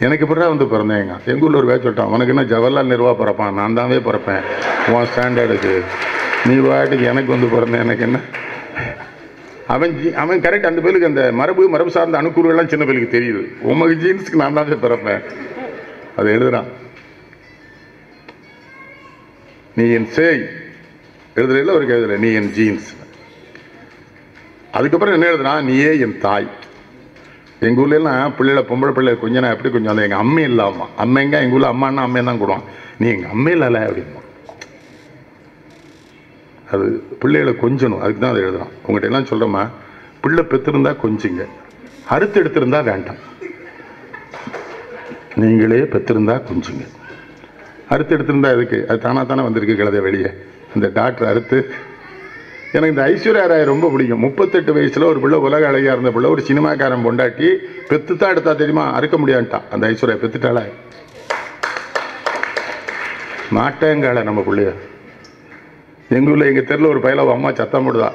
எனக்கு இப்படா வந்து பிறந்தேங்க. எங்கள் ஊரில் ஒரு வேலை சொல்லிட்டான், உனக்கு என்ன ஜவஹர்லால் நேருவா பிறப்பான், நான் தானே பிறப்பேன் உன் ஸ்டாண்டர்டுக்கு, நீ வாட்டுக்கு எனக்கு வந்து பிறந்தேன், எனக்கு என்ன. அவன் கரெக்ட், அந்த பேருக்கு அந்த மரபு சார்ந்த அணுக்கூறுகள்லாம் சின்ன பேருக்கு தெரியுது. உமக்கு ஜீன்ஸுக்கு நான் தானே பிறப்பேன், அதை எழுதுறான். நீ என் சேய் எழுதுறதுல ஒரு எழுதுற, நீ என் ஜீன்ஸ். அதுக்கப்புறம் என்ன எழுதுனா, நீயே என் தாய். எங்கள் ஊர்லாம் பிள்ளைல பொம்பளை பிள்ளை கொஞ்சம் நான் எப்படி கொஞ்சம் எங்கள் அம்மை இல்லாமா, அம்மைங்க எங்கள் ஊரில் அம்மானா அம்மையை தான் கூடுவான், நீ எங்கள் அம்மை இல்லைல்ல அப்படிமா. அது பிள்ளைகளை கொஞ்சணும், அதுக்கு தான் அதை எழுதுறான். உங்கள்கிட்ட எல்லாம் சொல்கிறோமா, பிள்ளை பெற்றிருந்தா கொஞ்சிங்க, அறுத்து எடுத்திருந்தா வேண்டாம். நீங்களே பெற்றிருந்தா கொஞ்சிங்க, அறுத்து எடுத்திருந்தா இருக்கு, அது தானா தானே வந்திருக்கு கழுதை வெளியே. இந்த டாக்டர் அறுத்து. எனக்கு இந்த ஐஸ்வர்யா ராய் ரொம்ப பிடிக்கும். 38 வயசுல ஒரு பிள்ளை உலக அழகியா இருந்த பிள்ளை ஒரு சினிமாக்காரன் பொண்டாட்டி பெத்துத்தான் எடுத்தா தெரியுமா, அறுக்க முடியான்ட்டான். அந்த ஐஸ்வர்யா பெத்துட்டாள மாட்டேங்கால நம்ம பிள்ளைய. எங்கள் ஊரில் எங்கள் தெருவில் ஒரு பையில அம்மா சத்தம் போடுதா,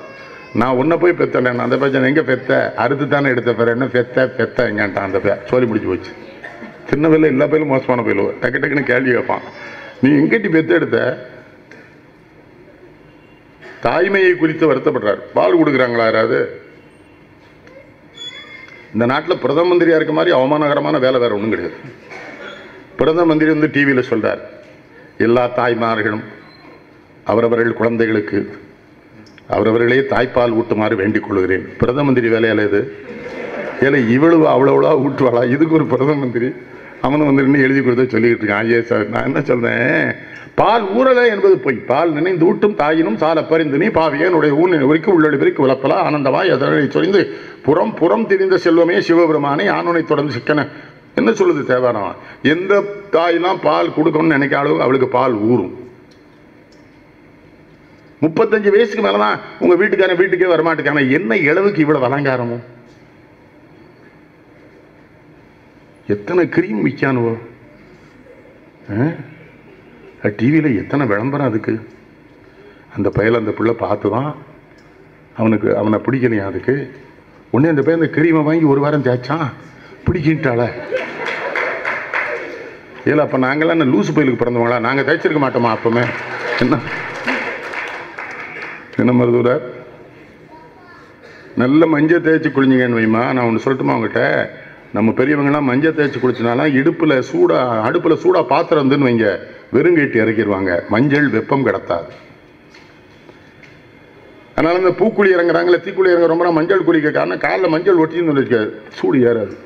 நான் உன்னை போய் பெத்தேன், அந்த பையன் எங்கே பெத்த, அறுத்து தானே எடுத்த பேர் என்ன பெத்த எங்கேன்ட்டான். அந்த பேர் சொல்லி முடிச்சு போச்சு. சின்ன பையில எல்லா பையிலும் மோசமான பையில டக்கு டக்குன்னு கேள்வி கேட்பான், நீ எங்கிட்டி பெத்த எடுத்த. தாய்மையை குறித்து வருத்தப்படுறார். பால் கொடுக்குறாங்களா யாராவது? இந்த நாட்டில் பிரதம மந்திரியா இருக்க மாதிரி அவமானகரமான வேலை வேற ஒன்றும் கிடையாது. பிரதம மந்திரி வந்து டிவியில் சொல்றார், எல்லா தாய்மார்களும் அவரவர்கள் குழந்தைகளுக்கு அவரவர்களே தாய்ப்பால் ஊட்டுமாறு வேண்டிக் கொள்கிறேன். பிரதம மந்திரி வேலையால இது? ஏன்னா இவ்வளவு அவ்வளோவா ஊட்டுவாளா? இதுக்கு ஒரு பிரதம மந்திரி அவனு வந்து இன்னும் எழுதி கொடுத்த சொல்லிக்கிட்டு இருக்கான். ஐயே சார், நான் என்ன சொல்றேன், பால் ஊறலை என்பது பொய். பால் நினைந்து ஊட்டும் தாயினும் சால பறிந்து நீ பாவியனுடைய ஊனின் உரிக்கு உள்ளொளி பிரிக்கு உழப்பலா ஆனந்தமாய் அதனை சொரிந்து புறம் புறம் திரிந்த செல்வமே சிவபெருமானை ஆணுனை தொடர்ந்து சிக்கன. என்ன சொல்லுது தேவாரம்? எந்த தாயெல்லாம் பால் கொடுக்கணும்னு நினைக்காலும் அவளுக்கு பால் ஊறும். 35 வயசுக்கு மேலதான் உங்க வீட்டுக்காரன் வீட்டுக்கே வரமாட்டேக்கான. என்ன இளவுக்கு இவ்வளவு அலங்காரமும், எத்தனை கிரீம் விற்கானுவோ, டிவியில் எத்தனை விளம்பரம் அதுக்கு. அந்த பையல அந்த பிள்ளை பார்த்துதான் அவனை பிடிக்கலையா அதுக்கு. உடனே அந்த பையன் அந்த கிரீமை வாங்கி ஒரு வாரம் தேய்ச்சான், பிடிக்கிட்டாள. ஏல அப்போ நாங்களாம் என்ன லூசு பயிலுக்கு பிறந்தவங்களா? நாங்கள் தேய்ச்சிருக்க மாட்டோமா அப்பவுமே? என்ன மருதுவர், நல்ல மஞ்சள் தேய்ச்சி குளிஞ்சிங்கன்னு வைமா. நான் ஒன்று சொல்லட்டுமா அவங்ககிட்ட, நம்ம பெரியவங்கலாம் மஞ்சள் தேய்ச்சி குளிச்சனால அடுப்பில் சூடா பாத்திரம் இருந்துன்னு வைங்க, வெறுங்கீட்டு இறக்கிடுவாங்க. மஞ்சள் வெப்பம் கிடத்தாது. அதனால இந்த பூக்குழி இறங்குறாங்களே, தீக்குழி இறங்க ரொம்ப மஞ்சள் குளிக்க காரணம், காலில் மஞ்சள் ஒட்டின்னு வச்சுக்க சூடு ஏறாது.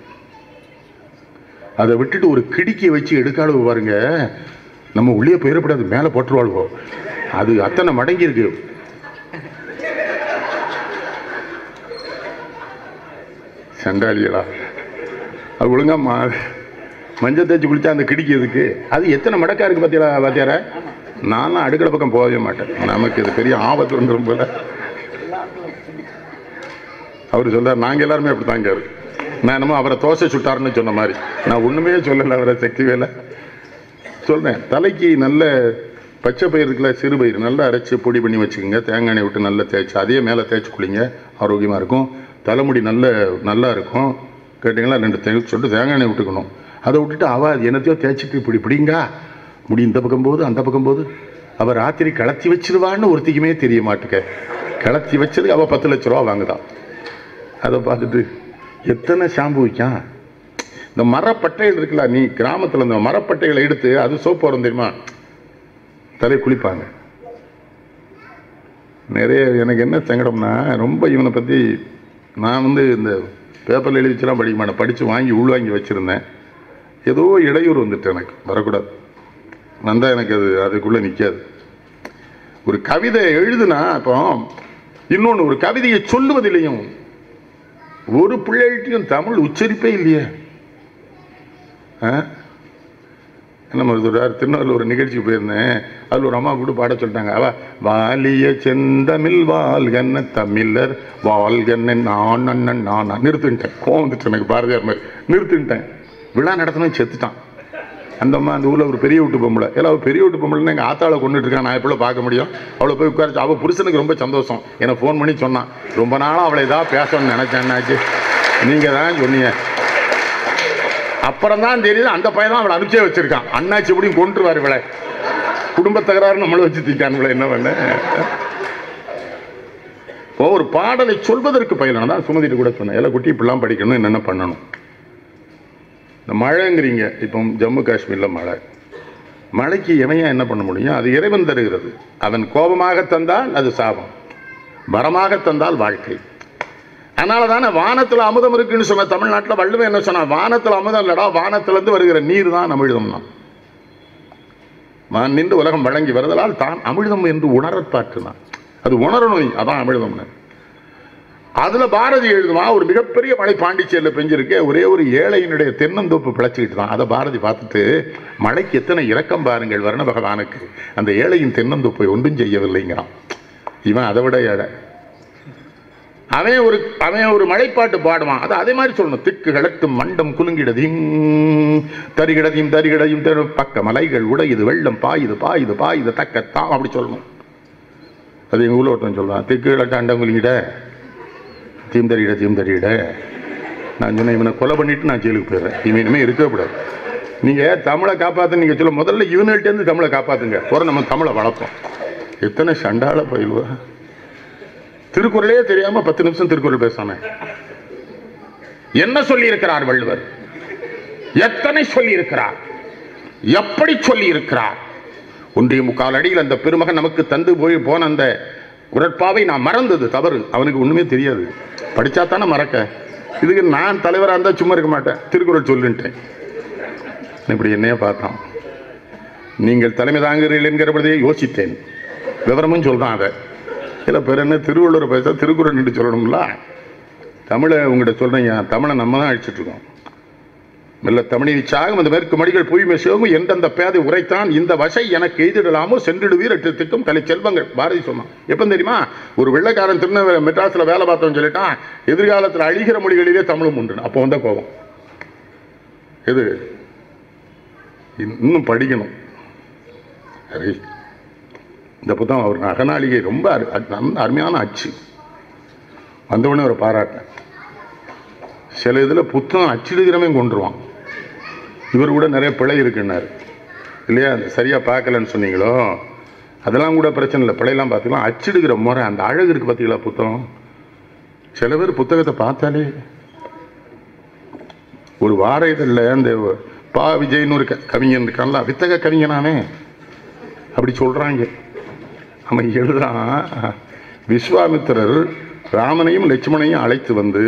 அதை விட்டுட்டு ஒரு கிடிக்கி வச்சு எடுக்காளவு பாருங்க, நம்ம உள்ளே போயிடப்படாது, மேலே போட்டுருவாள்வோம். அது அத்தனை மடங்கி இருக்கு. சண்டாளியலா அது ஒழுங்கா மஞ்சள் தேய்ச்சி குளிச்சா அந்த கிடிக்கிறதுக்கு அது எத்தனை மடக்கா இருக்கு பாத்தியார. நானும் அடுக்கடை பக்கம் போகவே மாட்டேன், நமக்கு இது பெரிய ஆபத்து வந்துடும் போல. அவரு சொல்றாரு, நாங்க எல்லாருமே அப்படித்தாங்க இருக்கு. நான் என்னமோ அவரை தோசை சுட்டாருன்னு சொன்ன மாதிரி, நான் ஒண்ணுமே சொல்லலை. அவரை சக்தி வேலை சொல்றேன். தலைக்கு நல்ல பச்சை பயிர் இருக்குல்ல, சிறு பயிர் நல்லா அரைச்சி பொடி பண்ணி வச்சுக்கோங்க, தேங்காய் எண்ணெய் விட்டு நல்லா தேய்ச்சி அதே மேலே தேய்ச்சி குளிங்க, ஆரோக்கியமாக இருக்கும். தலைமுடி நல்லா இருக்கும். கேட்டிங்களா, 2 தேய்ச்சி சொல்லிட்டு தேங்காய் எண்ணெய் விட்டுக்கணும். அதை விட்டுட்டு அது என்னத்தையோ தேய்ச்சிட்டு இப்படி பிடிங்க முடி இந்த பக்கம் போது அந்த பக்கம் போது. அவள் ராத்திரி கலத்தி வச்சிருவான்னு ஒருத்திக்குமே தெரிய மாட்டுக்க. கலத்தி வச்சது அவள் 10 லட்ச ரூபா வாங்குதான். அதை பார்த்துட்டு எத்தனை ஷாம்பு வைக்கான். இந்த மரப்பட்டைகள் இருக்குல்ல, நீ கிராமத்தில் இந்த மரப்பட்டைகளை எடுத்து அது சோப்பு வரும் தெரியுமா, தலை குளிப்பாங்க. நிறைய எனக்கு என்ன சங்கடம்னா, ரொம்ப இவனை பற்றி நான் இந்த பேப்பரில் எழுதி வச்சுலாம் படிக்க மாட்டேன், படித்து வாங்கி உள்வாங்கி வச்சுருந்தேன். ஏதோ இடையூறு வந்துட்டு எனக்கு வரக்கூடாது, வந்தால் எனக்கு அதுக்குள்ளே நிற்காது. ஒரு கவிதை எழுதுனா இப்போ இன்னொன்று, ஒரு கவிதையை சொல்லுவதில்லையும் ஒரு பிள்ளைகிட்டையும் தமிழ் உச்சரிப்பே இல்லையே. என்ன சொல்றாரு, திருநெல்வேலியில் ஒரு நிகழ்ச்சிக்கு போயிருந்தேன், அதில் ஒரு அம்மா கூட பாட சொல்லிட்டாங்க. அவ வாலிய செந்தமிழ் வாழ்கன்ன தமிழர் வாழ்கன்ன நான் அண்ணன் நான் நிறுத்தின்ட்டேன். கோவம் வந்துட்டு எனக்கு, பாரதியார் மாதிரி நிறுத்தின்ட்டேன். விழா நடத்தணும் செத்துட்டான். அந்த அம்மா அந்த ஊரில் ஒரு பெரிய வீட்டு பொம்பளை, ஏன்னா அவள் பெரிய வீட்டு பொம்பளைன்னு எங்கள் ஆத்தாளை கொண்டுட்டு இருக்கான், நான் எப்போ பார்க்க முடியும்? அவளை போய் உட்காரிச்சு, அவள் புருஷனுக்கு ரொம்ப சந்தோஷம், எனக்கு ஃபோன் பண்ணி சொன்னான், ரொம்ப நாளாக அவளை ஏதாவது பேசணும்னு நினைச்சேன்னாச்சு, நீங்கள் தான் சொன்னீங்க. அப்புறம் தான் தெரியுது அந்த பையன் தான் அவளை அனுப்பிச்சே வச்சிருக்கான். அண்ணாச்சி எப்படியும் கொண்டுருவார் இவளை, குடும்ப தகராறு நம்மளை வச்சு தீக்கான் இவளை. என்ன பண்ண ஒரு பாடலை சொல்வதற்கு பயிலணும் தான் சுமதிட்டு கூட சொன்னேன். எல்லாம் குட்டி இப்படிலாம் படிக்கணும், என்னென்ன பண்ணணும். இந்த மழைங்கிறீங்க, இப்போ ஜம்மு காஷ்மீரில் மழைக்கு இணையா என்ன பண்ண முடியும்? அது இறைவன் தருகிறது. அவன் கோபமாக தந்தால் அது சாபம், வரமாக தந்தால் வாழ்க்கை. அதனால தானே வானத்தில் அமுதம் இருக்குன்னு சொன்ன தமிழ்நாட்டில் வள்ளுவன் என்ன சொன்னா, வானத்தில் அமுதம் இல்லடா, வானத்திலிருந்து வருகிற நீர் தான் அமிழ்தம்னா. நின்று உலகம் வழங்கி வருதலால் தான் அமிழ்தம் என்று உணரப்பாற்றுனான். அது உணரணும், அதான் அமிழ்தம்னு. அதுல பாரதி எழுதுவான், ஒரு மிகப்பெரிய மழை பாண்டிச்சேரியில் பெஞ்சிருக்கு, ஒரே ஒரு ஏழையினுடைய தென்னந்தோப்பு பிழைச்சிக்கிட்டு தான். அதை பாரதி பார்த்துட்டு, மழைக்கு எத்தனை இரக்கம் பாருங்கள் வர்ண பகவானுக்கு, அந்த ஏழையின் தென்னந்தோப்பை ஒன்றும் செய்யவில்லைங்கிறான். இவன் அதை விட ஏழை. அவன் ஒரு மழைப்பாட்டு பாடுவான், அது அதே மாதிரி சொல்லணும். திக்கு கிழக்கும் மண்டம் குலுங்கிடதையும் தரிகிடதையும் தரிகிடையும் பக்க மலைகள் உடையுது வெள்ளம் பாயுது பாயுது பாயுது தக்கத்தான், அப்படி சொல்லணும். அது எங்கள் ஊரில் ஒருத்தன் சொல்லுவான், திக்கு கிழக்கு அண்டம் குலுங்கிட தீம்தறியிட தீம்தறியிட. நான் சொன்னேன், இவனை கொலை பண்ணிட்டு நான் ஜெயிலுக்கு போயிடுறேன், இவன் இனிமேல் இருக்கவே கூடாது. நீங்கள் தமிழை காப்பாற்று நீங்கள் சொல்ல, முதல்ல இவன்கிட்டேருந்து தமிழை காப்பாற்றுங்க, போகிற நம்ம தமிழை வளர்ப்போம். எத்தனை சண்டால பயில்வா, திருக்குறளே தெரியாம 10 நிமிஷம் திருக்குறள் பேசாம என்ன சொல்லி இருக்கிறார் வள்ளுவர், எத்தனை சொல்லி இருக்கிறார், எப்படி சொல்லி இருக்கிறார். 1.25 அடியில் அந்த பெருமகன் நமக்கு தந்து போன அந்த குரட்பாவை நான் மறந்தது தவறு. அவனுக்கு ஒண்ணுமே தெரியாது, படிச்சா தானே மறக்க. இதுக்கு நான் தலைவராக இருந்தால் சும்மா இருக்க மாட்டேன், திருக்குறள் சொல்லுன்ட்டேன். இப்படி என்னைய பார்த்தான். நீங்கள் தலைமை தாங்குகிறீர்கள் என்கிற பொழுதே யோசித்தேன், விவரமும் சொல்றான். அதை இல்லை பிற என்ன திருவள்ளுவர் பேச திருக்குறள் என்று சொல்லணும்ல. தமிழை உங்கள்கிட்ட சொல்றீங்க, தமிழை நம்ம தான் அழிச்சிட்டு இருக்கோம். மெல்ல தமிழிச்சாகும் அந்த மேற்கு மடிகள் பூமி சிவகும் எந்தெந்த பேதை உரைத்தான் இந்த வசை எனக்கு எய்திடலாமோ சென்றிடுவீர் எட்டு திட்டம் கலை செல்வங்கள். பாரதி சொன்னான். எப்போ தெரியுமா? ஒரு வெள்ளைக்காரன் திருநெல்வேலி மெட்ராஸில் வேலை பார்த்தோன்னு சொல்லிட்டான், எதிர்காலத்தில் அழிகிற மொழிகளிலே தமிழும் உண்டு. அப்போ வந்த கோபம் எது, இன்னும் படிக்கணும். சரி, இந்த புத்தகம் அவர் அகநாளிகை ரொம்ப அருமையான அச்சு. வந்தவுடனே ஒரு பாராட்டினேன். சில இதில் புத்தகம் அச்சிடுகிறவன் கொண்டுருவான். இவர் கூட நிறைய பிழை இருக்குன்னாரு இல்லையா, சரியாக பார்க்கலன்னு சொன்னீங்களோ, அதெல்லாம் கூட பிரச்சனை இல்லை, பிழையெல்லாம் பார்த்துக்கலாம். அச்சிடுகிற முறை, அந்த அழகு இருக்குது பார்த்தீங்களா புத்தகம். சில பேர் புத்தகத்தை பார்த்தாலே ஒரு வார இதழில் அந்த பா விஜய்னு ஒரு கவிஞன் இருக்கான்ல, வித்தக கவிஞனானே அப்படி சொல்கிறாங்க. அவன் எழுதுறான், விஸ்வாமித்திரர் ராமனையும் லட்சுமணையும் அழைத்து வந்து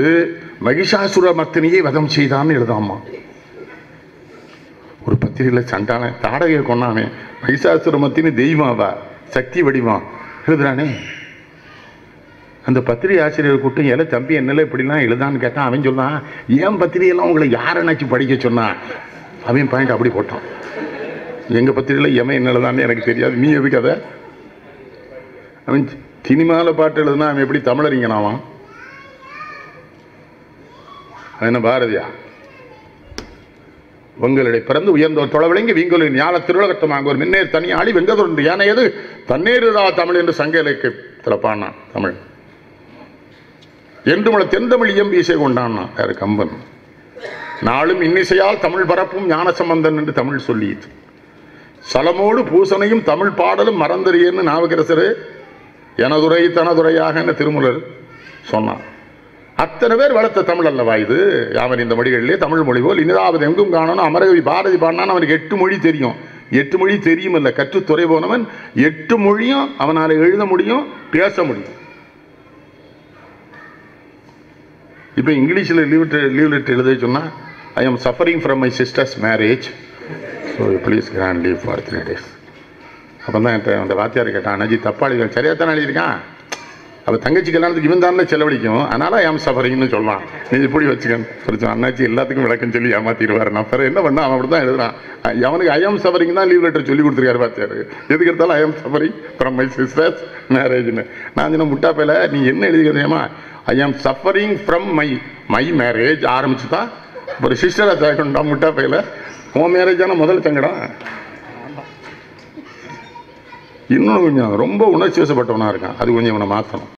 மகிஷாசுர மர்த்தினியை வதம் செய்தான்னு எழுதாமா. ஒரு பத்திரிகையில் சண்டான தாடகையை கொண்டானே, மகிஷாசுர மர்த்தினி தெய்வமாவா, சக்தி வடிவான் எழுதுறானே. அந்த பத்திரிகை ஆசிரியர் கூட்டம் ஏல தம்பி என்னல இப்படிலாம் எழுதான்னு கேட்டான். அவன் சொன்னான், ஏன் பத்திரிகையெல்லாம் உங்களை யாரை நினச்சி படிக்க சொன்னான். அவன் பாயிண்ட் அப்படி போட்டான், எங்கள் பத்திரிகையில் எவன் என்ன எழுதான்னு எனக்கு தெரியாது, நீ எதுக்கு அதை. அவன் சினிமாவில் பாட்டு எழுதுனா அவன் எப்படி தமிழறிஞனாவான்? என்ன பாரதியா? உங்களுடைய பிறந்து உயர்ந்தோர் தொலைவிலங்கி வீங்கொலின் ஞான திருவுலகத்தமாக ஒரு மின்னேர் தனியாளி வெங்கதொன்று யானையது தன்னேருதா தமிழ் என்று சங்க இலக்கியத்தில் பாடினான். தமிழ் என்று தென்தமிழ் இயம்பி இசை கொண்டான்னா யாரு, கம்பன். நாளும் இன்னிசையால் தமிழ் பரப்பும் ஞான சம்பந்தன் என்று தமிழ் சொல்லிட்டு, சலமோடு பூசனையும் தமிழ் பாடலும் மறந்தறியன்னு நாவுக்கரசரு எனதுரை தனதுரையாக என்ன திருமூலர் சொன்னான். அத்தனை பேர் வளர்த்த தமிழ் அல்லவா இது. அவன் இந்த மொழிகளிலே தமிழ் மொழி போல் இனிதாவது எங்கும் காணணும். அமரகவி பாரதி பாடினான், அவனுக்கு 8 மொழி தெரியும். 8 மொழி தெரியும் இல்லை, கற்றுத்துறை போனவன் 8 மொழியும் அவனால் எழுத முடியும், பேச முடியும். இப்போ இங்கிலீஷில் லீவ் லெட்டர் எழுத சொன்னா, I am suffering from my sister's marriage, so please grant leave for 3 days. அப்போ தான் அந்த வாத்தியார் கேட்டான், அண்ணாஜி தப்பா எழுதி, சரியாக தானே எழுதியிருக்கான். அப்போ தங்கச்சி கல்யாணத்துக்கு இவன் தானே செலவழிக்கும், அதனால ஐ எம் சஃபரிங்னு சொல்லலாம், நீ இப்படி வச்சுக்கன்னு அண்ணாச்சி எல்லாத்துக்கும் விளக்கம் சொல்லி ஏமாத்திடுவார். நான் பிறகு என்ன பண்ணால் அவன் அப்படி தான் எழுதுறான். அவனுக்கு ஐ எம் சஃபரிங் தான் லீவ் லெட்டர் சொல்லி கொடுத்துருக்காரு வாத்தியார். எதுக்கு எடுத்தாலும் I am suffering from my sister's மேரேஜ்னு. நான் சொன்ன முட்டாப்பையில் நீ என்ன எழுதிக்கிறேமா, I am suffering from my marriage ஆரம்பிச்சு தான் ஒரு சிஸ்டரை சேர்க்கணும்டா. முட்டாப்பையில் உன் மேரேஜ் ஆனால் முதல் சங்கடம். இன்னொன்று கொஞ்சம் ரொம்ப உணர்ச்சி வசப்பட்டவனாக இருக்கான், அது கொஞ்சம் இவனை மாற்றணும்.